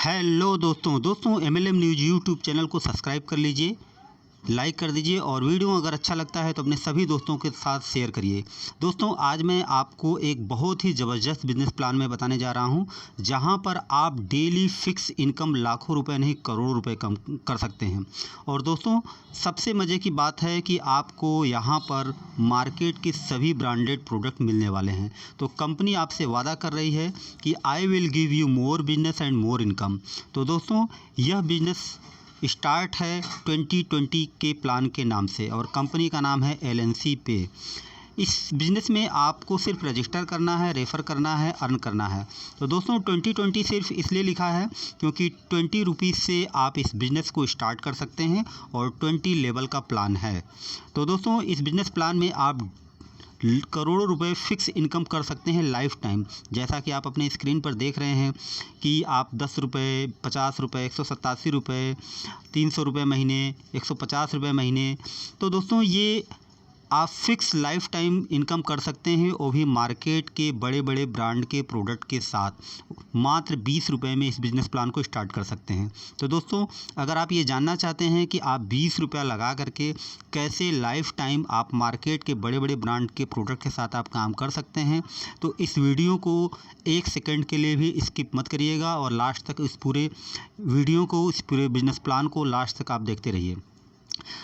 Hello दोस्तों MLM news YouTube channel को subscribe कर लीजिए, लाइक कर दीजिए और वीडियो अगर अच्छा लगता है तो अपने सभी दोस्तों के साथ शेयर करिए। दोस्तों आज मैं आपको एक बहुत ही ज़बरदस्त बिजनेस प्लान में बताने जा रहा हूं, जहां पर आप डेली फिक्स इनकम लाखों रुपए नहीं करोड़ों रुपए कम कर सकते हैं। और दोस्तों सबसे मज़े की बात है कि आपको यहां पर मार्केट के सभी ब्रांडेड प्रोडक्ट मिलने वाले हैं। तो कंपनी आपसे वादा कर रही है कि I will give you more business and more income. तो दोस्तों यह बिजनेस स्टार्ट है 2020 के प्लान के नाम से और कंपनी का नाम है LNC पे। इस बिज़नेस में आपको सिर्फ रजिस्टर करना है, रेफ़र करना है, अर्न करना है। तो दोस्तों 2020 सिर्फ इसलिए लिखा है क्योंकि 20 रुपीज़ से आप इस बिज़नेस को स्टार्ट कर सकते हैं और 20 लेवल का प्लान है। तो दोस्तों इस बिज़नेस प्लान में आप करोड़ों रुपए फिक्स इनकम कर सकते हैं लाइफ टाइम। जैसा कि आप अपने स्क्रीन पर देख रहे हैं कि आप 10 रुपये, 50 रुपये, 187 रुपये, 300 रुपये महीने, 150 रुपये महीने। तो दोस्तों ये आप फिक्स लाइफ टाइम इनकम कर सकते हैं, वो भी मार्केट के बड़े बड़े ब्रांड के प्रोडक्ट के साथ मात्र 20 रुपये में इस बिज़नेस प्लान को स्टार्ट कर सकते हैं। तो दोस्तों अगर आप ये जानना चाहते हैं कि आप 20 रुपया लगा करके कैसे लाइफ टाइम आप मार्केट के बड़े बड़े ब्रांड के प्रोडक्ट के साथ आप काम कर सकते हैं, तो इस वीडियो को 1 सेकंड के लिए भी स्किप मत करिएगा और लास्ट तक इस पूरे वीडियो को, इस पूरे बिज़नेस प्लान को लास्ट तक आप देखते रहिए।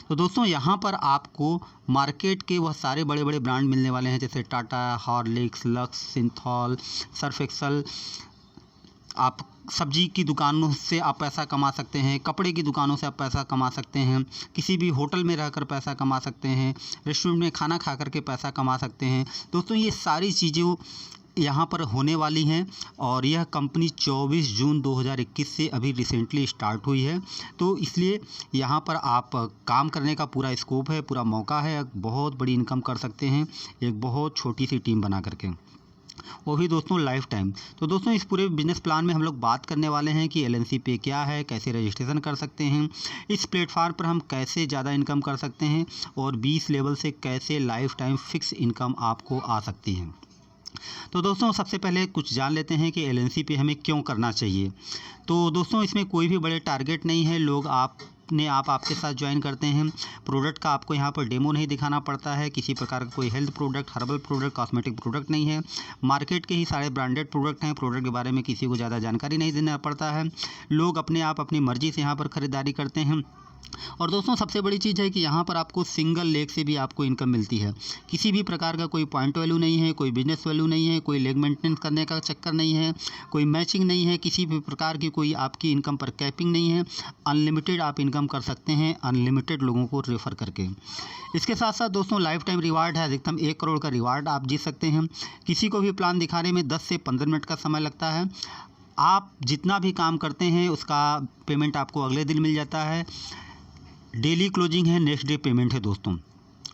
तो दोस्तों यहाँ पर आपको मार्केट के वह सारे बड़े बड़े ब्रांड मिलने वाले हैं, जैसे Tata, Horlicks, Lux, Cinthol, Surf Excel. आप सब्जी की दुकानों से आप पैसा कमा सकते हैं, कपड़े की दुकानों से आप पैसा कमा सकते हैं, किसी भी होटल में रहकर पैसा कमा सकते हैं, रेस्टोरेंट में खाना खा करके पैसा कमा सकते हैं। दोस्तों ये सारी चीज़ें यहाँ पर होने वाली हैं और यह कंपनी 24 जून 2021 से अभी रिसेंटली स्टार्ट हुई है। तो इसलिए यहाँ पर आप काम करने का पूरा स्कोप है, पूरा मौका है, बहुत बड़ी इनकम कर सकते हैं एक बहुत छोटी सी टीम बना करके, वो भी दोस्तों लाइफ टाइम। तो दोस्तों इस पूरे बिजनेस प्लान में हम लोग बात करने वाले हैं कि LNC पे क्या है, कैसे रजिस्ट्रेशन कर सकते हैं, इस प्लेटफार्म पर हम कैसे ज़्यादा इनकम कर सकते हैं और 20 लेवल से कैसे लाइफ टाइम फिक्स इनकम आपको आ सकती है। तो दोस्तों सबसे पहले कुछ जान लेते हैं कि LNC पे हमें क्यों करना चाहिए। तो दोस्तों इसमें कोई भी बड़े टारगेट नहीं है, लोग आपके साथ ज्वाइन करते हैं। प्रोडक्ट का आपको यहाँ पर डेमो नहीं दिखाना पड़ता है, किसी प्रकार का कोई health product, herbal product, cosmetic product नहीं है। मार्केट के ही सारे ब्रांडेड प्रोडक्ट हैं, प्रोडक्ट के बारे में किसी को ज़्यादा जानकारी नहीं देना पड़ता है। लोग अपने आप अपनी मर्ज़ी से यहाँ पर ख़रीदारी करते हैं। और दोस्तों सबसे बड़ी चीज़ है कि यहाँ पर आपको सिंगल लेग से भी आपको इनकम मिलती है। किसी भी प्रकार का कोई पॉइंट वैल्यू नहीं है, कोई बिजनेस वैल्यू नहीं है, कोई लेग मेंटेनेंस करने का चक्कर नहीं है, कोई मैचिंग नहीं है, किसी भी प्रकार की कोई आपकी इनकम पर कैपिंग नहीं है। अनलिमिटेड आप इनकम कर सकते हैं, अनलिमिटेड लोगों को रेफ़र करके। इसके साथ साथ दोस्तों लाइफ टाइम रिवार्ड है, अधिकतम 1 करोड़ का रिवार्ड आप जीत सकते हैं। किसी को भी प्लान दिखाने में 10 से 15 मिनट का समय लगता है। आप जितना भी काम करते हैं उसका पेमेंट आपको अगले दिन मिल जाता है। डेली क्लोजिंग है, नेक्स्ट डे पेमेंट है दोस्तों।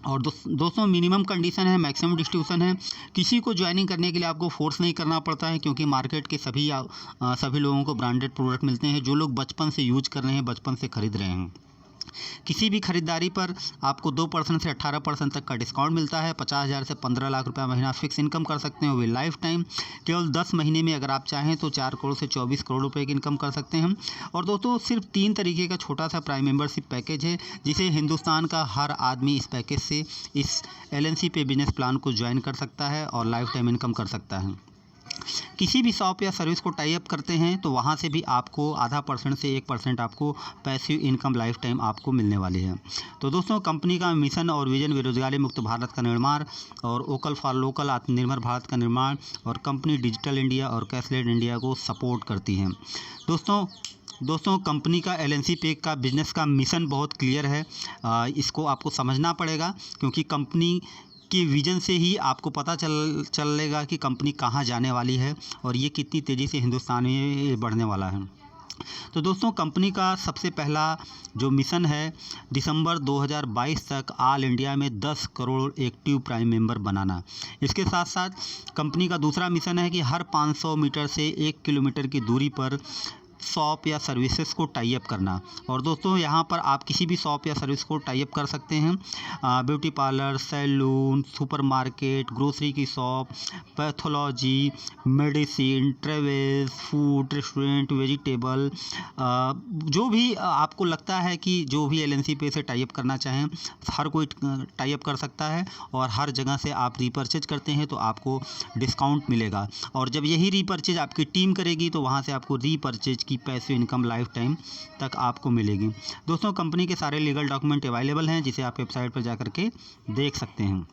और दोस्तों मिनिमम कंडीशन है, मैक्सिमम डिस्ट्रीब्यूशन है। किसी को ज्वाइनिंग करने के लिए आपको फोर्स नहीं करना पड़ता है, क्योंकि मार्केट के सभी लोगों को ब्रांडेड प्रोडक्ट मिलते हैं जो लोग बचपन से यूज कर रहे हैं, बचपन से खरीद रहे हैं। किसी भी खरीदारी पर आपको 2% से 18% तक का डिस्काउंट मिलता है। 50,000 से 15 लाख रुपया महीना फिक्स इनकम कर सकते हैं, वो भी लाइफ टाइम। केवल 10 महीने में अगर आप चाहें तो 4 करोड़ से 24 करोड़ रुपए की इनकम कर सकते हैं। और दोस्तों सिर्फ 3 तरीके का छोटा सा प्राइम मेंबरशिप पैकेज है, जिसे हिंदुस्तान का हर आदमी इस पैकेज से इस LNC पे बिजनेस प्लान को ज्वाइन कर सकता है और लाइफ टाइम इनकम कर सकता है। किसी भी शॉप या सर्विस को टाई अप करते हैं तो वहाँ से भी आपको आधा % से 1% आपको पैसिव इनकम लाइफ टाइम आपको मिलने वाली है। तो दोस्तों कंपनी का मिशन और विजन बेरोजगारी मुक्त भारत का निर्माण और वोकल फॉर लोकल, आत्मनिर्भर भारत का निर्माण, और कंपनी डिजिटल इंडिया और कैशलेस इंडिया को सपोर्ट करती है। दोस्तों कंपनी का LNC पे का बिज़नेस का मिशन बहुत क्लियर है। इसको आपको समझना पड़ेगा, क्योंकि कंपनी कि विजन से ही आपको पता चलेगा कि कंपनी कहाँ जाने वाली है और ये कितनी तेज़ी से हिंदुस्तान में बढ़ने वाला है। तो दोस्तों कंपनी का सबसे पहला जो मिशन है, दिसंबर 2022 तक ऑल इंडिया में 10 करोड़ एक्टिव प्राइम मेंबर बनाना। इसके साथ साथ कंपनी का दूसरा मिशन है कि हर 500 मीटर से 1 किलोमीटर की दूरी पर शॉप या सर्विसेज को टाई अप करना। और दोस्तों यहाँ पर आप किसी भी शॉप या सर्विस को टाई अप कर सकते हैं। Beauty parlour, salon, supermarket, grocery की shop, pathology, medicine, travels, food, restaurant, vegetable, जो भी आपको लगता है कि जो भी एलएनसी पे से टाई अप करना चाहें, हर कोई टाई अप कर सकता है। और हर जगह से आप रीपरचेज करते हैं तो आपको डिस्काउंट मिलेगा। और जब यही रीपरचेज आपकी टीम करेगी तो वहाँ से आपको रीपरचेज की पैसिव इनकम लाइफ टाइम तक आपको मिलेगी। दोस्तों कंपनी के सारे लीगल डॉक्यूमेंट अवेलेबल हैं, जिसे आप वेबसाइट पर जा करके देख सकते हैं।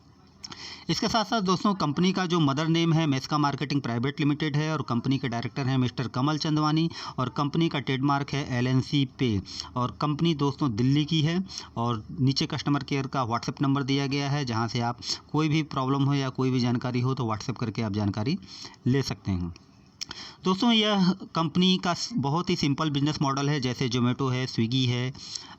इसके साथ साथ दोस्तों कंपनी का जो मदर नेम है मेस्का मार्केटिंग प्राइवेट लिमिटेड है, और कंपनी के डायरेक्टर हैं मिस्टर कमल चंदवानी, और कंपनी का ट्रेडमार्क है एलएनसी पे। और कंपनी दोस्तों दिल्ली की है। और नीचे कस्टमर केयर का व्हाट्सएप नंबर दिया गया है, जहां से आप कोई भी प्रॉब्लम हो या कोई भी जानकारी हो तो व्हाट्सएप करके आप जानकारी ले सकते हैं। दोस्तों यह कंपनी का बहुत ही सिंपल बिजनेस मॉडल है। जैसे जोमेटो है, स्विगी है,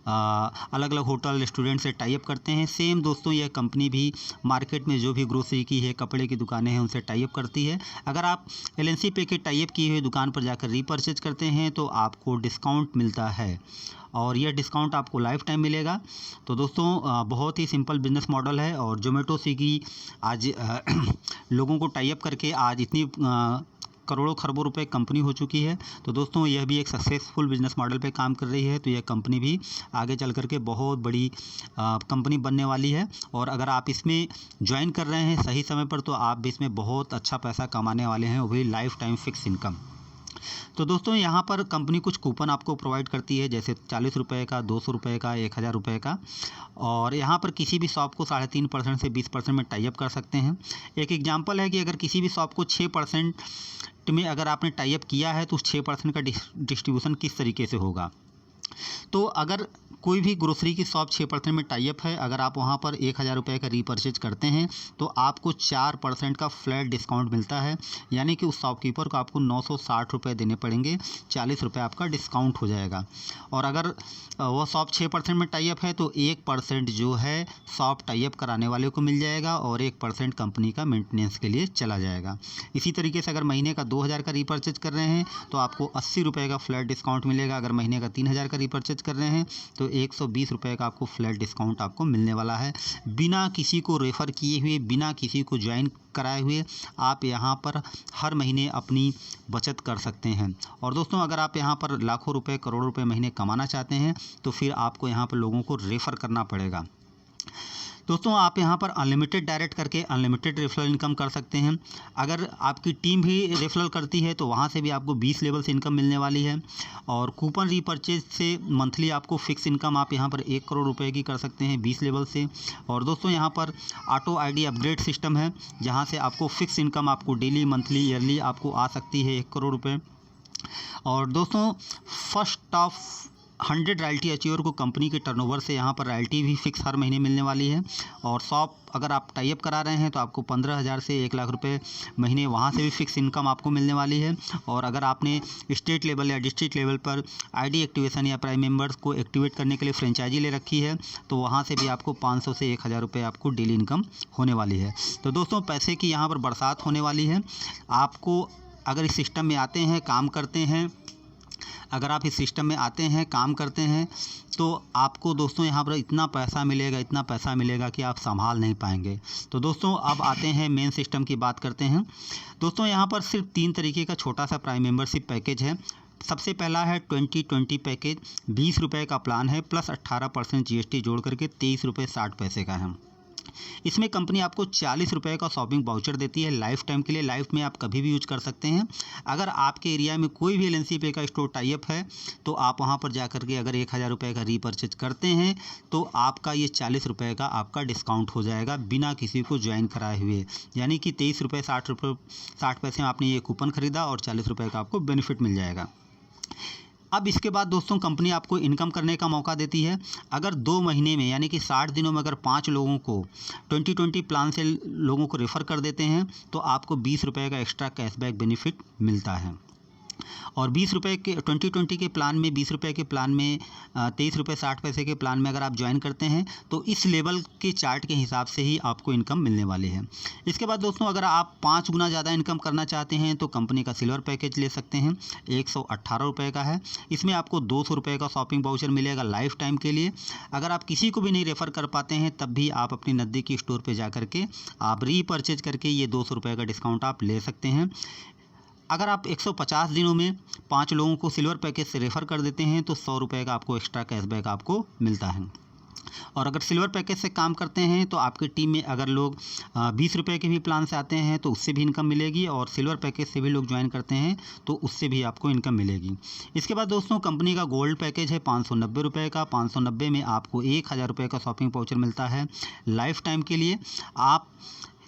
अलग अलग होटल रेस्टोरेंट से टाई अप करते हैं, सेम दोस्तों यह कंपनी भी मार्केट में जो भी ग्रोसरी की है, कपड़े की दुकानें हैं, उनसे टाई अप करती है। अगर आप एलएनसी पे के टाई अप किए हुए दुकान पर जाकर रीपरचेज करते हैं तो आपको डिस्काउंट मिलता है, और यह डिस्काउंट आपको लाइफ टाइम मिलेगा। तो दोस्तों बहुत ही सिंपल बिजनेस मॉडल है। और जोमेटो, स्विगी आज लोगों को टाई अप करके आज इतनी करोड़ों खरबों रुपए कंपनी हो चुकी है। तो दोस्तों यह भी एक सक्सेसफुल बिजनेस मॉडल पे काम कर रही है। तो यह कंपनी भी आगे चल करके बहुत बड़ी कंपनी बनने वाली है। और अगर आप इसमें ज्वाइन कर रहे हैं सही समय पर तो आप भी इसमें बहुत अच्छा पैसा कमाने वाले हैं, वो भी लाइफ टाइम फिक्स इनकम। तो दोस्तों यहाँ पर कंपनी कुछ कूपन आपको प्रोवाइड करती है, जैसे 40 रुपये का, 200 रुपये का, 1000 रुपये का। और यहाँ पर किसी भी शॉप को 3.5% से 20% में टाई अप कर सकते हैं। एक एग्जांपल है कि अगर किसी भी शॉप को 6% में अगर आपने टाई अप किया है तो उस 6% का डिस्ट्रीब्यूशन किस तरीके से होगा। तो अगर कोई भी ग्रोसरी की शॉप 6% में टाई अप है, अगर आप वहाँ पर 1000 रुपये का रीपरचेज करते हैं तो आपको 4% का फ्लैट डिस्काउंट मिलता है। यानी कि उस शॉपकीपर को आपको 960 रुपये देने पड़ेंगे, 40 रुपये आपका डिस्काउंट हो जाएगा। और अगर वह शॉप 6% में टाई अप है तो 1% जो है शॉप टाई अप कराने वाले को मिल जाएगा, और 1% कंपनी का मेंटेनेंस के लिए चला जाएगा। इसी तरीके से अगर महीने का 2000 का रीपरचेज कर रहे हैं तो आपको 80 रुपये का फ्लैट डिस्काउंट मिलेगा। अगर महीने का 3000 का रीपरचेज कर रहे हैं तो 120 रुपये का आपको फ्लैट डिस्काउंट आपको मिलने वाला है। बिना किसी को रेफ़र किए हुए, बिना किसी को ज्वाइन कराए हुए आप यहाँ पर हर महीने अपनी बचत कर सकते हैं। और दोस्तों अगर आप यहाँ पर लाखों रुपए, करोड़ों रुपए महीने कमाना चाहते हैं तो फिर आपको यहाँ पर लोगों को रेफ़र करना पड़ेगा। दोस्तों आप यहाँ पर अनलिमिटेड डायरेक्ट करके अनलिमिटेड रेफरल इनकम कर सकते हैं। अगर आपकी टीम भी रेफरल करती है तो वहाँ से भी आपको 20 लेवल से इनकम मिलने वाली है। और कूपन रीपरचेज से मंथली आपको फिक्स इनकम आप यहाँ पर 1 करोड़ रुपए की कर सकते हैं 20 लेवल से। और दोस्तों यहाँ पर ऑटो आईडी अपग्रेड सिस्टम है, जहाँ से आपको फिक्स इनकम आपको डेली, मंथली, ईयरली आपको आ सकती है 1 करोड़ रुपये। और दोस्तों फर्स्ट ऑफ 100 रॉयल्टी अचीवर को कंपनी के टर्नओवर से यहाँ पर रॉयल्टी भी फिक्स हर महीने मिलने वाली है। और शॉप अगर आप टाई अप करा रहे हैं तो आपको 15,000 से 1 लाख रुपए महीने वहाँ से भी फिक्स इनकम आपको मिलने वाली है। और अगर आपने स्टेट लेवल या डिस्ट्रिक्ट लेवल पर आईडी एक्टिवेशन या प्राइम मेंबर्स को एक्टिवेट करने के लिए फ्रेंचाइजी ले रखी है तो वहाँ से भी आपको 500 से 1000 रुपये आपको डेली इनकम होने वाली है। तो दोस्तों पैसे की यहाँ पर बरसात होने वाली है। आपको अगर इस सिस्टम में आते हैं, काम करते हैं, अगर आप इस सिस्टम में आते हैं, काम करते हैं तो आपको दोस्तों यहाँ पर इतना पैसा मिलेगा कि आप संभाल नहीं पाएंगे। तो दोस्तों अब आते हैं मेन सिस्टम की बात करते हैं। दोस्तों यहाँ पर सिर्फ 3 तरीके का छोटा सा प्राइम मेंबरशिप पैकेज है। सबसे पहला है 2020 पैकेज, 20 रुपये का प्लान है प्लस 18% GST जोड़ करके 23 रुपये 60 पैसे का है। इसमें कंपनी आपको 40 रुपये का शॉपिंग वाउचर देती है लाइफ टाइम के लिए। लाइफ में आप कभी भी यूज कर सकते हैं। अगर आपके एरिया में कोई भी एलएनसी पे का स्टोर टाई अप है तो आप वहां पर जाकर के अगर 1000 रुपये का रीपरचेज करते हैं तो आपका ये 40 रुपये का आपका डिस्काउंट हो जाएगा बिना किसी को ज्वाइन कराए हुए। यानी कि 23 रुपये 60 पैसे में आपने ये कूपन खरीदा और 40 रुपये का आपको बेनिफिट मिल जाएगा। अब इसके बाद दोस्तों कंपनी आपको इनकम करने का मौका देती है। अगर 2 महीने में यानी कि 60 दिनों में अगर 5 लोगों को 2020 प्लान से लोगों को रेफ़र कर देते हैं तो आपको 20 रुपये का एक्स्ट्रा कैशबैक बेनिफिट मिलता है। और 20 रुपये के 2020 के प्लान में 20 रुपये के प्लान में 23 रुपये 60 पैसे के प्लान में अगर आप ज्वाइन करते हैं तो इस लेवल के चार्ट के हिसाब से ही आपको इनकम मिलने वाली है। इसके बाद दोस्तों अगर आप 5 गुना ज़्यादा इनकम करना चाहते हैं तो कंपनी का सिल्वर पैकेज ले सकते हैं, 118 रुपये का है। इसमें आपको 200 रुपये का शॉपिंग वाउचर मिलेगा लाइफ टाइम के लिए। अगर आप किसी को भी नहीं रेफ़र कर पाते हैं तब भी आप अपनी नज़दीकी स्टोर पर जा करके आप रीपर्चेज करके ये 200 रुपये का डिस्काउंट आप ले सकते हैं। अगर आप 150 दिनों में 5 लोगों को सिल्वर पैकेज से रेफ़र कर देते हैं तो 100 रुपये का आपको एक्स्ट्रा कैशबैक आपको मिलता है। और अगर सिल्वर पैकेज से काम करते हैं तो आपकी टीम में अगर लोग 20 रुपये के भी प्लान से आते हैं तो उससे भी इनकम मिलेगी, और सिल्वर पैकेज से भी लोग ज्वाइन करते हैं तो उससे भी आपको इनकम मिलेगी। इसके बाद दोस्तों कंपनी का गोल्ड पैकेज है 590 रुपये का। 590 में आपको 1000 रुपये का शॉपिंग वाउचर मिलता है लाइफ टाइम के लिए। आप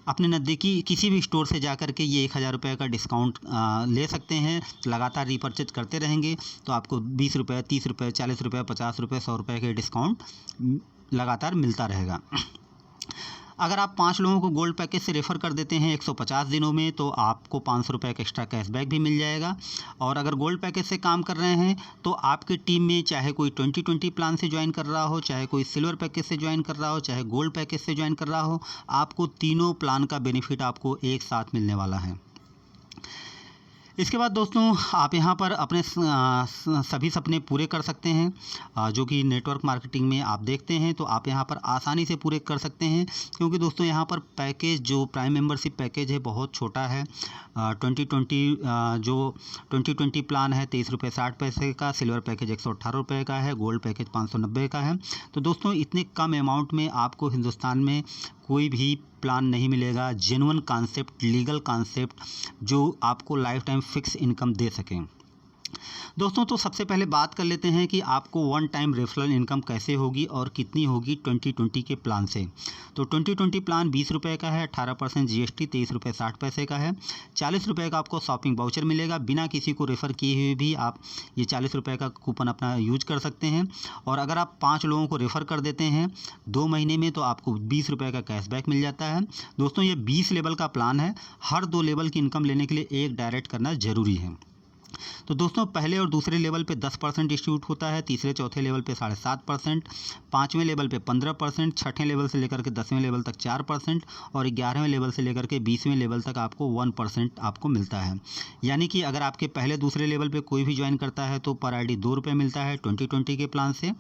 अपने नज़दीकी किसी भी स्टोर से जाकर के ये 1000 रुपये का डिस्काउंट ले सकते हैं। लगातार रीपर्चेज करते रहेंगे तो आपको 20 रुपये 30 रुपये 40 रुपये 50 रुपये 100 रुपये के डिस्काउंट लगातार मिलता रहेगा। अगर आप 5 लोगों को गोल्ड पैकेज से रेफ़र कर देते हैं 150 दिनों में तो आपको 500 रुपये का एक्स्ट्रा कैशबैक भी मिल जाएगा। और अगर गोल्ड पैकेज से काम कर रहे हैं तो आपकी टीम में चाहे कोई 2020 प्लान से ज्वाइन कर रहा हो, चाहे कोई सिल्वर पैकेज से ज्वाइन कर रहा हो, चाहे गोल्ड पैकेज से ज्वाइन कर रहा हो, आपको तीनों प्लान का बेनिफिट आपको एक साथ मिलने वाला है। इसके बाद दोस्तों आप यहाँ पर अपने सभी सपने पूरे कर सकते हैं जो कि नेटवर्क मार्केटिंग में आप देखते हैं, तो आप यहाँ पर आसानी से पूरे कर सकते हैं। क्योंकि दोस्तों यहाँ पर पैकेज जो प्राइम मेंबरशिप पैकेज है बहुत छोटा है। 2020 प्लान है 23 रुपये 60 पैसे का, सिल्वर पैकेज 118 रुपये का है, गोल्ड पैकेज 590 का है। तो दोस्तों इतने कम अमाउंट में आपको हिंदुस्तान में कोई भी प्लान नहीं मिलेगा, जेन्युइन कॉन्सेप्ट, लीगल कॉन्सेप्ट जो आपको लाइफ टाइम फिक्स इनकम दे सकें। दोस्तों तो सबसे पहले बात कर लेते हैं कि आपको वन टाइम रेफरल इनकम कैसे होगी और कितनी होगी 2020 के प्लान से। तो 2020 प्लान 20 रुपये का है, 18% GST, 23 रुपये 60 पैसे का है। 40 रुपये का आपको शॉपिंग वाउचर मिलेगा, बिना किसी को रेफ़र किए हुए भी आप ये 40 रुपये का कूपन अपना यूज कर सकते हैं। और अगर आप 5 लोगों को रेफ़र कर देते हैं 2 महीने में तो आपको 20 रुपये का कैशबैक मिल जाता है। दोस्तों ये 20 लेवल का प्लान है, हर 2 लेवल की इनकम लेने के लिए एक डायरेक्ट करना ज़रूरी है। तो दोस्तों पहले और दूसरे लेवल पे 10% डिस्ट्रीब्यूट होता है, तीसरे चौथे लेवल पे 7.5%, 5वें लेवल पे 15%, 6ठे लेवल से लेकर के 10वें लेवल तक 4% और 11वें लेवल से लेकर के 20वें लेवल तक आपको 1% आपको मिलता है। यानी कि अगर आपके पहले दूसरे लेवल पे कोई भी ज्वाइन करता है तो पर आईडी 2 रुपये मिलता है 2020 के प्लान से।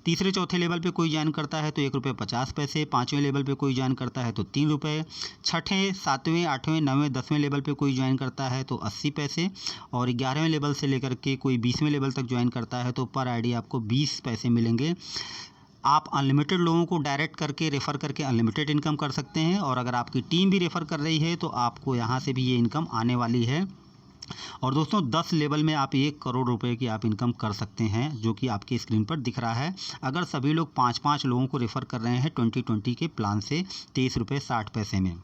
तीसरे चौथे लेवल पे कोई ज्वाइन करता है तो 1 रुपये 50 पैसे, 5वें लेवल पे कोई ज्वाइन करता है तो 3 रुपये, 6ठे 7वें 8वें 9वें 10वें लेवल पे कोई ज्वाइन करता है तो 80 पैसे और 11वें लेवल से लेकर के कोई 20वें लेवल तक ज्वाइन करता है तो पर आईडी आपको 20 पैसे मिलेंगे। आप अनलिमिटेड लोगों को डायरेक्ट करके रेफ़र करके अनलिमिटेड इनकम कर सकते हैं। और अगर आपकी टीम भी रेफ़र कर रही है तो आपको यहाँ से भी ये इनकम आने वाली है। और दोस्तों 10 लेवल में आप 1 करोड़ रुपए की आप इनकम कर सकते हैं, जो कि आपकी स्क्रीन पर दिख रहा है। अगर सभी लोग 5-5 लोगों को रेफ़र कर रहे हैं 2020 के प्लान से 23 रुपये 60 पैसे में।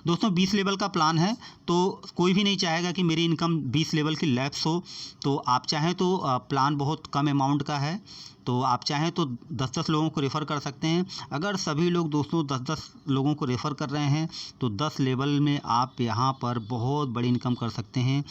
दोस्तों 20 लेवल का प्लान है तो कोई भी नहीं चाहेगा कि मेरी इनकम 20 लेवल की लैप्स हो। तो आप चाहें तो प्लान बहुत कम अमाउंट का है, तो आप चाहें तो 10-10 लोगों को रेफ़र कर सकते हैं। अगर सभी लोग दोस्तों 10-10 लोगों को रेफ़र कर रहे हैं तो 10 लेवल में आप यहाँ पर बहुत बड़ी इनकम कर सकते हैं,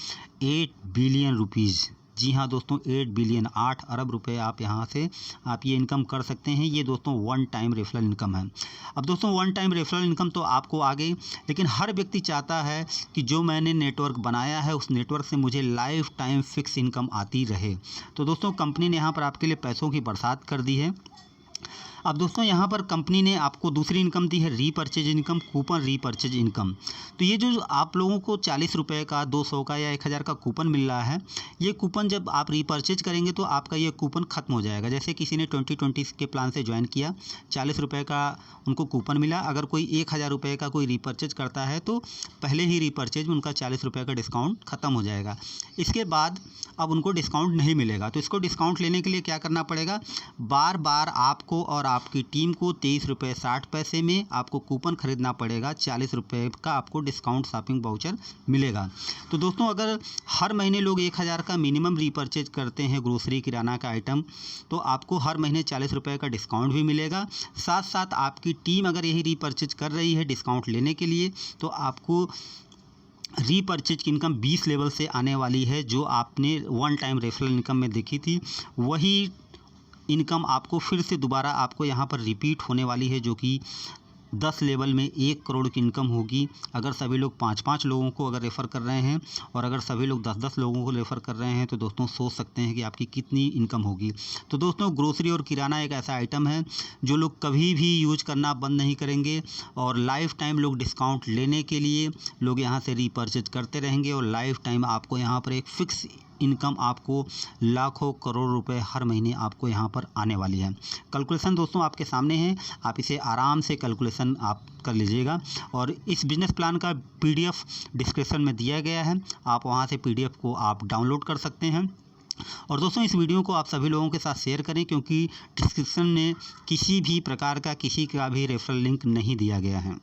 8 बिलियन रुपीज़। जी हाँ दोस्तों 8 बिलियन 8 अरब रुपए आप यहाँ से आप ये इनकम कर सकते हैं। ये दोस्तों वन टाइम रेफरल इनकम है। अब दोस्तों वन टाइम रेफरल इनकम तो आपको आ गई, लेकिन हर व्यक्ति चाहता है कि जो मैंने नेटवर्क बनाया है उस नेटवर्क से मुझे लाइफ टाइम फिक्स इनकम आती रहे। तो दोस्तों कंपनी ने यहाँ पर आपके लिए पैसों की बरसात कर दी है। अब दोस्तों यहाँ पर कंपनी ने आपको दूसरी इनकम दी है repurchase income, coupon repurchase income. तो ये जो आप लोगों को 40 रुपये का 200 का या 1000 का कूपन मिल रहा है, ये कूपन जब आप रीपरचेज करेंगे तो आपका ये कूपन ख़त्म हो जाएगा। जैसे किसी ने 2020 के प्लान से ज्वाइन किया, 40 रुपये का उनको कूपन मिला, अगर कोई 1000 रुपये का कोई रीपरचेज करता है तो पहले ही रीपरचेज में उनका 40 रुपये का डिस्काउंट ख़त्म हो जाएगा। इसके बाद अब उनको डिस्काउंट नहीं मिलेगा। तो इसको डिस्काउंट लेने के लिए क्या करना पड़ेगा, बार बार आपको और आपकी टीम को 23 रुपये 60 पैसे में आपको कूपन खरीदना पड़ेगा। 40 रुपये का आपको डिस्काउंट शॉपिंग वाउचर मिलेगा। तो दोस्तों अगर हर महीने लोग 1000 का मिनिमम रीपरचेज करते हैं ग्रोसरी किराना का आइटम, तो आपको हर महीने 40 रुपये का डिस्काउंट भी मिलेगा। साथ साथ आपकी टीम अगर यही रीपरचेज कर रही है डिस्काउंट लेने के लिए, तो आपको रीपर्चेज की इनकम 20 लेवल से आने वाली है। जो आपने वन टाइम रेफरल इनकम में देखी थी, वही इनकम आपको फिर से दोबारा आपको यहाँ पर रिपीट होने वाली है, जो कि 10 लेवल में 1 करोड़ की इनकम होगी। अगर सभी लोग 5-5 लोगों को अगर रेफ़र कर रहे हैं और अगर सभी लोग 10-10 लोगों को रेफ़र कर रहे हैं, तो दोस्तों सोच सकते हैं कि आपकी कितनी इनकम होगी। तो दोस्तों, ग्रोसरी और किराना एक ऐसा आइटम है जो लोग कभी भी यूज करना बंद नहीं करेंगे और लाइफ टाइम लोग डिस्काउंट लेने के लिए लोग यहाँ से रीपर्चेज करते रहेंगे और लाइफ टाइम आपको यहाँ पर एक फ़िक्स इनकम आपको लाखों करोड़ रुपए हर महीने आपको यहाँ पर आने वाली है। कैलकुलेशन दोस्तों आपके सामने है, आप इसे आराम से कैलकुलेशन आप कर लीजिएगा और इस बिजनेस प्लान का PDF डिस्क्रिप्शन में दिया गया है, आप वहाँ से PDF को आप डाउनलोड कर सकते हैं। और दोस्तों, इस वीडियो को आप सभी लोगों के साथ शेयर करें, क्योंकि डिस्क्रिप्शन में किसी भी प्रकार का किसी का भी रेफरल लिंक नहीं दिया गया है।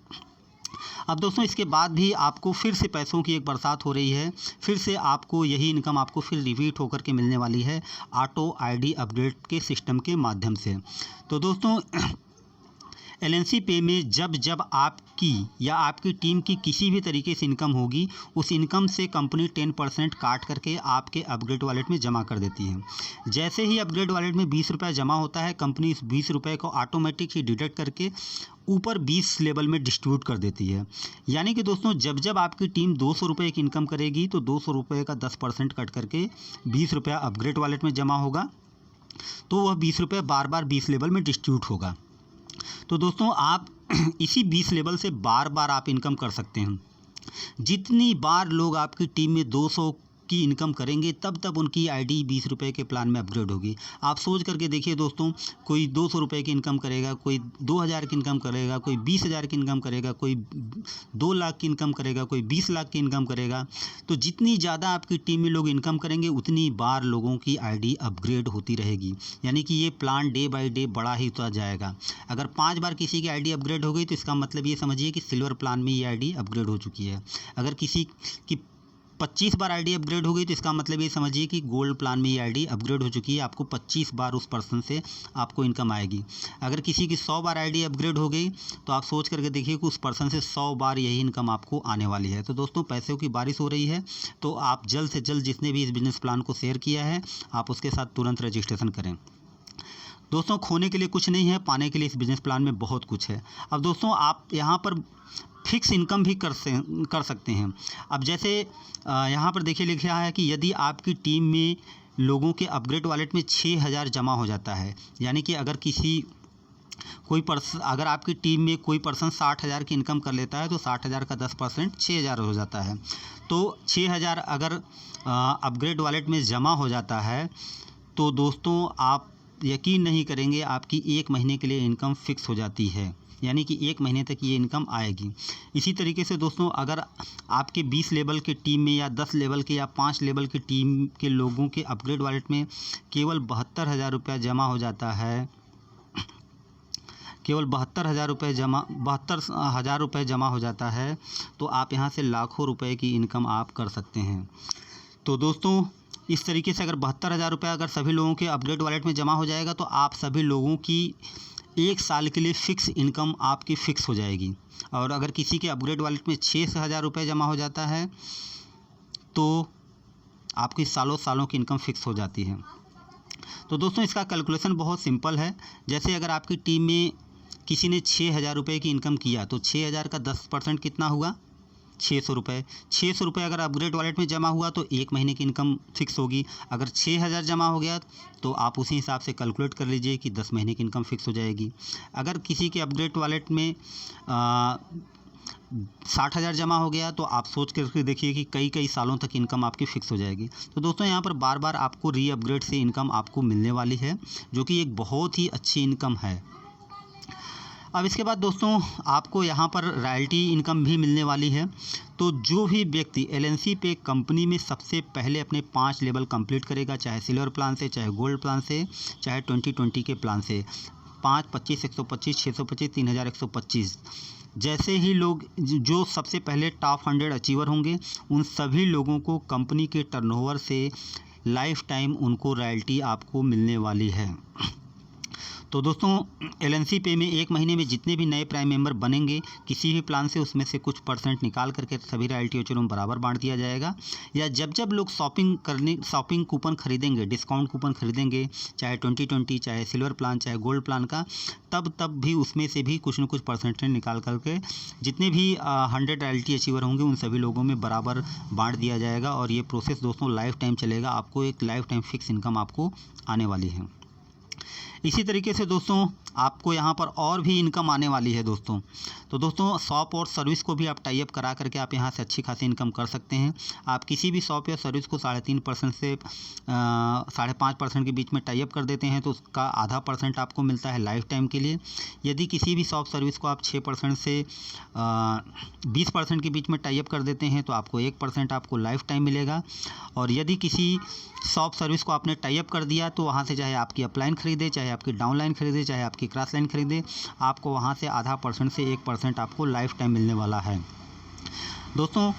अब दोस्तों, इसके बाद भी आपको फिर से पैसों की एक बरसात हो रही है। फिर से आपको यही इनकम आपको फिर रिपीट होकर के मिलने वाली है ऑटो ID अपडेट के सिस्टम के माध्यम से। तो दोस्तों, LNC पे में जब आपकी या आपकी टीम की किसी भी तरीके से इनकम होगी, उस इनकम से कंपनी 10% काट करके आपके अपग्रेड वॉलेट में जमा कर देती है। जैसे ही अपग्रेड वॉलेट में 20 रुपये जमा होता है, कंपनी इस 20 रुपये को ऑटोमेटिक ही डिडक्ट करके ऊपर 20 लेवल में डिस्ट्रीब्यूट कर देती है। यानी कि दोस्तों, जब आपकी टीम 200 रुपये की इनकम करेगी, तो 200 रुपये का 10% कट करके 20 रुपया अपग्रेड वॉलेट में जमा होगा, तो वह 20 रुपये बार बार 20 लेवल में डिस्ट्रीब्यूट होगा। तो दोस्तों, आप इसी 20 लेवल से बार बार आप इनकम कर सकते हैं। जितनी बार लोग आपकी टीम में 200 की इनकम करेंगे, तब उनकी ID 20 रुपये के प्लान में अपग्रेड होगी। आप सोच करके देखिए दोस्तों, कोई 200 रुपये की इनकम करेगा, कोई 2000 की इनकम करेगा, कोई 20,000 की इनकम करेगा, कोई 2 लाख की इनकम करेगा, कोई 20 लाख की इनकम करेगा। तो जितनी ज़्यादा आपकी टीम में लोग इनकम करेंगे, उतनी बार लोगों की ID अपग्रेड होती रहेगी। यानी कि ये प्लान डे बाई डे बड़ा ही होता जाएगा। अगर 5 बार किसी की ID अपग्रेड हो गई, तो इसका मतलब ये समझिए कि सिल्वर प्लान में ये ID अपग्रेड हो चुकी है। अगर किसी की 25 बार ID अपग्रेड हो गई, तो इसका मतलब ये समझिए कि गोल्ड प्लान में ये ID अपग्रेड हो चुकी है। आपको 25 बार उस पर्सन से आपको इनकम आएगी। अगर किसी की 100 बार ID अपग्रेड हो गई, तो आप सोच करके देखिए कि उस पर्सन से 100 बार यही इनकम आपको आने वाली है। तो दोस्तों, पैसों की बारिश हो रही है, तो आप जल्द से जल्द जिसने भी इस बिजनेस प्लान को शेयर किया है, आप उसके साथ तुरंत रजिस्ट्रेशन करें। दोस्तों, खोने के लिए कुछ नहीं है, पाने के लिए इस बिज़नेस प्लान में बहुत कुछ है। अब दोस्तों, आप यहाँ पर फिक्स इनकम भी कर सकते हैं। अब जैसे यहाँ पर देखिए लिखा है कि यदि आपकी टीम में लोगों के अपग्रेड वॉलेट में 6000 जमा हो जाता है, यानी कि अगर अगर आपकी टीम में कोई पर्सन 60,000 की इनकम कर लेता है, तो 60,000 का 10% 6,000 हो जाता है। तो 6,000 अगर अपग्रेड वॉलेट में जमा हो जाता है, तो दोस्तों आप यकीन नहीं करेंगे, आपकी 1 महीने के लिए इनकम फिक्स हो जाती है। यानी कि 1 महीने तक ये इनकम आएगी। इसी तरीके से दोस्तों, अगर आपके 20 लेवल के टीम में या 10 लेवल के या 5 लेवल की टीम के लोगों के अपग्रेड वॉलेट में केवल 72,000 रुपया जमा हो जाता है, केवल 72,000 रुपये जमा हो जाता है, तो आप यहाँ से लाखों रुपए की इनकम आप कर सकते हैं। तो दोस्तों, इस तरीके से अगर 72,000 रुपये अगर सभी लोगों के अपग्रेड वॉलेट में जमा हो जाएगा, तो आप सभी लोगों की 1 साल के लिए फ़िक्स इनकम आपकी फ़िक्स हो जाएगी। और अगर किसी के अपग्रेड वॉलेट में 6,000 रुपये जमा हो जाता है, तो आपकी सालों की इनकम फ़िक्स हो जाती है। तो दोस्तों, इसका कैलकुलेशन बहुत सिंपल है। जैसे अगर आपकी टीम में किसी ने 6,000 रुपये की इनकम किया, तो 6,000 का 10% कितना हुआ? 600 रुपये। 600 रुपये अगर अपग्रेड वॉलेट में जमा हुआ, तो 1 महीने की इनकम फिक्स होगी। अगर 6,000 जमा हो गया, तो आप उसी हिसाब से कैलकुलेट कर लीजिए कि 10 महीने की इनकम फिक्स हो जाएगी। अगर किसी के अपग्रेड वॉलेट में 60,000 जमा हो गया, तो आप सोच करके देखिए कि कई सालों तक इनकम आपकी फ़िक्स हो जाएगी। तो दोस्तों, यहाँ पर बार बार आपको री अपग्रेड से इनकम आपको मिलने वाली है, जो कि एक बहुत ही अच्छी इनकम है। अब इसके बाद दोस्तों, आपको यहाँ पर रॉयल्टी इनकम भी मिलने वाली है। तो जो भी व्यक्ति LNC पे कंपनी में सबसे पहले अपने 5 लेवल कंप्लीट करेगा, चाहे सिल्वर प्लान से, चाहे गोल्ड प्लान से, चाहे 2020 के प्लान से, 5, 25, 125, 625, 3125, जैसे ही लोग जो सबसे पहले टॉप 100 अचीवर होंगे, उन सभी लोगों को कंपनी के टर्नओवर से लाइफ टाइम उनको रॉयल्टी आपको मिलने वाली है। तो दोस्तों एलएनसी पे में एक महीने में जितने भी नए प्राइम मेंबर बनेंगे किसी भी प्लान से, उसमें से कुछ % निकाल करके सभी रॉयल्टी वाउचरों में बराबर बांट दिया जाएगा। या जब लोग शॉपिंग कूपन खरीदेंगे, डिस्काउंट कूपन खरीदेंगे, चाहे 2020, चाहे सिल्वर प्लान, चाहे गोल्ड प्लान का, तब भी उसमें से भी कुछ न कुछ % निकाल करके जितने भी 100 रॉयल्टी अचीवर होंगे उन सभी लोगों में बराबर बांट दिया जाएगा। और ये प्रोसेस दोस्तों लाइफ टाइम चलेगा, आपको एक लाइफ टाइम फिक्स इनकम आपको आने वाली है। इसी तरीके से दोस्तों आपको यहाँ पर और भी इनकम आने वाली है दोस्तों। तो दोस्तों शॉप और सर्विस को भी आप टाई अप करा करके आप यहाँ से अच्छी खासी इनकम कर सकते हैं। आप किसी भी शॉप या सर्विस को 3.5% से 5.5% के बीच में टाई अप कर देते हैं तो उसका आधा % आपको मिलता है लाइफ टाइम के लिए। यदि किसी भी शॉप सर्विस को आप 6% से 20% के बीच में टाई अप कर देते हैं तो आपको 1% आपको लाइफ टाइम मिलेगा। और यदि किसी शॉप सर्विस को आपने टाई अप कर दिया तो वहाँ से चाहे आपकी अपलाइन खरीदे, चाहे आपकी डाउनलाइन खरीदे, चाहे आपकी क्रॉस लाइन खरीदे, आपको वहाँ से आधा % से 1% आपको लाइफ टाइम मिलने वाला है। दोस्तों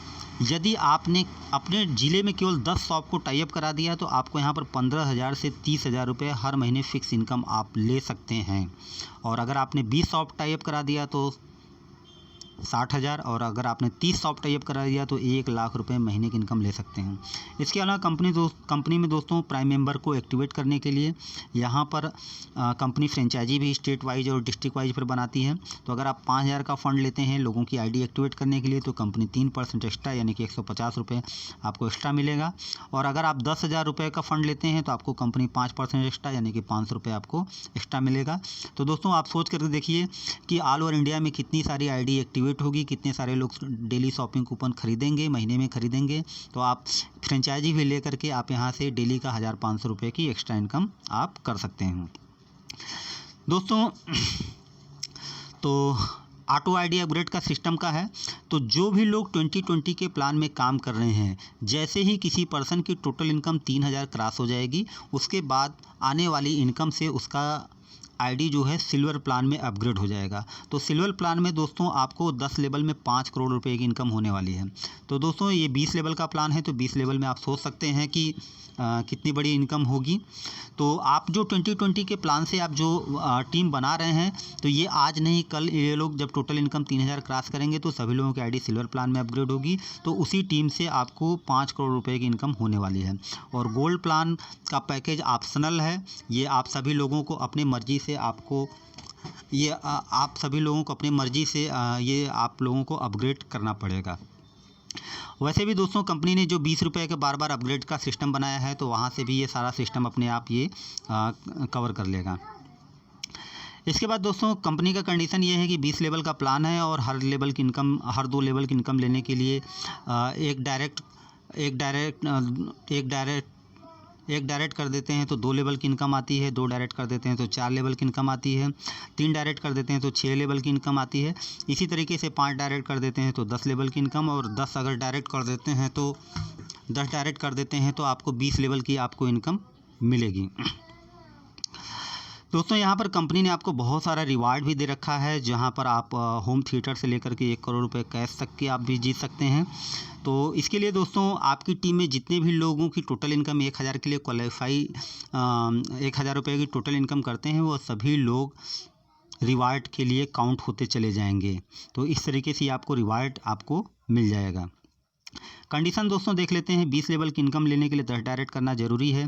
यदि आपने अपने ज़िले में केवल 10 शॉप को टाई अप करा दिया तो आपको यहाँ पर 15,000 से 30,000 रुपये हर महीने फ़िक्स इनकम आप ले सकते हैं। और अगर आपने 20 शॉप टाई अप करा दिया तो 60,000, और अगर आपने 30 शॉप टाई अप करा दिया तो 1,00,000 रुपये महीने की इनकम ले सकते हैं। इसके अलावा कंपनी में दोस्तों प्राइम मेंबर को एक्टिवेट करने के लिए यहाँ पर कंपनी फ्रेंचाइजी भी स्टेट वाइज और डिस्ट्रिक्ट वाइज पर बनाती है। तो अगर आप 5,000 का फ़ंड लेते हैं लोगों की आईडी एक्टिवेट करने के लिए तो कंपनी 3% एक्स्ट्रा यानी कि 150 रुपये आपको एक्स्ट्रा मिलेगा। और अगर आप 10,000 रुपये का फ़ंड लेते हैं तो आपको कंपनी 5% एक्स्ट्रा यानी कि 500 रुपये आपको एक्स्ट्रा मिलेगा। तो दोस्तों आप सोच करके देखिए कि ऑल ओवर इंडिया में कितनी सारी आईडी एक्टिवेट होगी, कितने सारे लोग डेली शॉपिंग कूपन खरीदेंगे, महीने में खरीदेंगे। तो आप फ्रेंचाइजी भी लेकर के आप यहाँ से डेली का 1,500 रुपये की एक्स्ट्रा इनकम आप कर सकते हैं दोस्तों। तो ऑटो आईडी अपग्रेड का सिस्टम का है। तो जो भी लोग 2020 के प्लान में काम कर रहे हैं, जैसे ही किसी पर्सन की टोटल इनकम 3,000 क्रॉस हो जाएगी उसके बाद आने वाली इनकम से उसका आईडी जो है सिल्वर प्लान में अपग्रेड हो जाएगा। तो सिल्वर प्लान में दोस्तों आपको 10 लेवल में 5 करोड़ रुपए की इनकम होने वाली है। तो दोस्तों ये 20 लेवल का प्लान है, तो 20 लेवल में आप सोच सकते हैं कि कितनी बड़ी इनकम होगी। तो आप जो 2020 के प्लान से आप जो टीम बना रहे हैं तो ये आज नहीं कल ये लोग जब टोटल इनकम 3,000 क्रॉस करेंगे तो सभी लोगों की आईडी सिल्वर प्लान में अपग्रेड होगी। तो उसी टीम से आपको 5 करोड़ रुपए की इनकम होने वाली है। और गोल्ड प्लान का पैकेज ऑप्शनल है, ये आप सभी लोगों को अपनी मर्जी से आप सभी लोगों को अपनी मर्जी से ये आप लोगों को अपग्रेड करना पड़ेगा। वैसे भी दोस्तों कंपनी ने जो 20 रुपये के बार अपग्रेड का सिस्टम बनाया है तो वहाँ से भी ये सारा सिस्टम अपने आप ये कवर कर लेगा। इसके बाद दोस्तों कंपनी का कंडीशन ये है कि 20 लेवल का प्लान है और हर 2 लेवल की इनकम लेने के लिए एक डायरेक्ट कर देते हैं तो 2 लेवल की इनकम आती है, 2 डायरेक्ट कर देते हैं तो 4 लेवल की इनकम आती है, 3 डायरेक्ट कर देते हैं तो 6 लेवल की इनकम आती है। इसी तरीके से 5 डायरेक्ट कर देते हैं तो 10 लेवल की इनकम, और 10 अगर डायरेक्ट कर देते हैं तो आपको 20 लेवल की आपको इनकम मिलेगी। दोस्तों यहाँ पर कंपनी ने आपको बहुत सारा रिवार्ड भी दे रखा है, जहाँ पर आप होम थिएटर से लेकर के 1 करोड़ रुपए कैश तक के आप भी जीत सकते हैं। तो इसके लिए दोस्तों आपकी टीम में जितने भी लोगों की टोटल इनकम 1,000 के लिए 1,000 रुपये की टोटल इनकम करते हैं वो सभी लोग रिवार्ड के लिए काउंट होते चले जाएंगे। तो इस तरीके से आपको रिवार्ड आपको मिल जाएगा। कंडीशन दोस्तों देख लेते हैं। 20 लेवल की इनकम लेने के लिए 10 डायरेक्ट करना जरूरी है।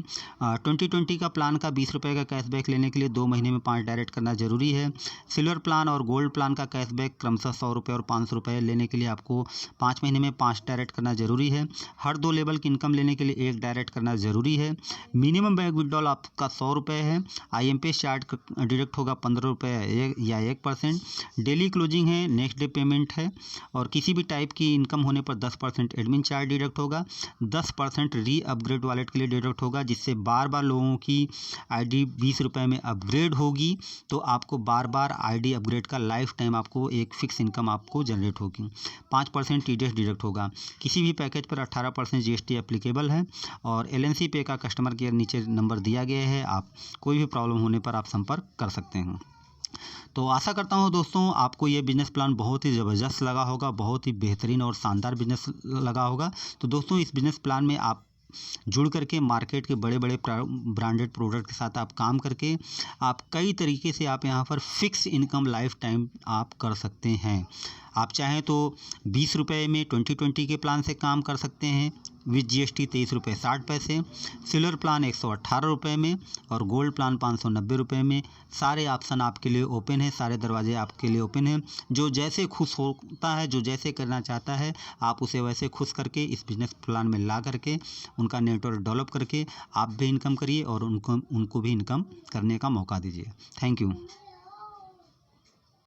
2020 का प्लान का 20 रुपये का कैशबैक लेने के लिए 2 महीने में 5 डायरेक्ट करना जरूरी है। सिल्वर प्लान और गोल्ड प्लान का कैशबैक क्रमशः 100 रुपये और 500 रुपये लेने के लिए आपको 5 महीने में 5 डायरेक्ट करना जरूरी है। हर 2 लेवल की इनकम लेने के लिए 1 डायरेक्ट करना जरूरी है। मिनिमम बैंक विड्रॉल आपका 100 रुपये है। IMPS चार्ज डिडक्ट होगा 15 रुपये या 1%। डेली क्लोजिंग है, नेक्स्ट डे पेमेंट है, और किसी भी टाइप की इनकम होने पर 10% एडमिन चार्ज डिडक्ट होगा। 10% री अपग्रेड वॉलेट के लिए डिडक्ट होगा, जिससे बार बार लोगों की आईडी 20 रुपये में अपग्रेड होगी। तो आपको बार बार आईडी अपग्रेड का लाइफ टाइम आपको एक फिक्स इनकम आपको जनरेट होगी। 5% TDS डिडक्ट होगा। किसी भी पैकेज पर 18% GST एप्लीकेबल है। और LNC पे का कस्टमर केयर नीचे नंबर दिया गया है, आप कोई भी प्रॉब्लम होने पर आप संपर्क कर सकते हैं। तो आशा करता हूँ दोस्तों आपको ये बिज़नेस प्लान बहुत ही ज़बरदस्त लगा होगा, बहुत ही बेहतरीन और शानदार बिज़नेस लगा होगा। तो दोस्तों इस बिज़नेस प्लान में आप जुड़ करके मार्केट के बड़े बड़े ब्रांडेड प्रोडक्ट के साथ आप काम करके आप कई तरीके से आप यहाँ पर फिक्स इनकम लाइफ टाइम आप कर सकते हैं। आप चाहें तो 20 रुपये में 2020 के प्लान से काम कर सकते हैं विद GST 23 रुपये 60 पैसे, सिल्वर प्लान 118 रुपये में और गोल्ड प्लान 590 रुपये में। सारे ऑप्शन आपके लिए ओपन है, सारे दरवाजे आपके लिए ओपन हैं। जो जैसे खुश होता है, जो जैसे करना चाहता है, आप उसे वैसे खुश करके इस बिजनेस प्लान में ला करके उनका नेटवर्क डेवलप करके आप भी इनकम करिए और उनको भी इनकम करने का मौका दीजिए। Thank you.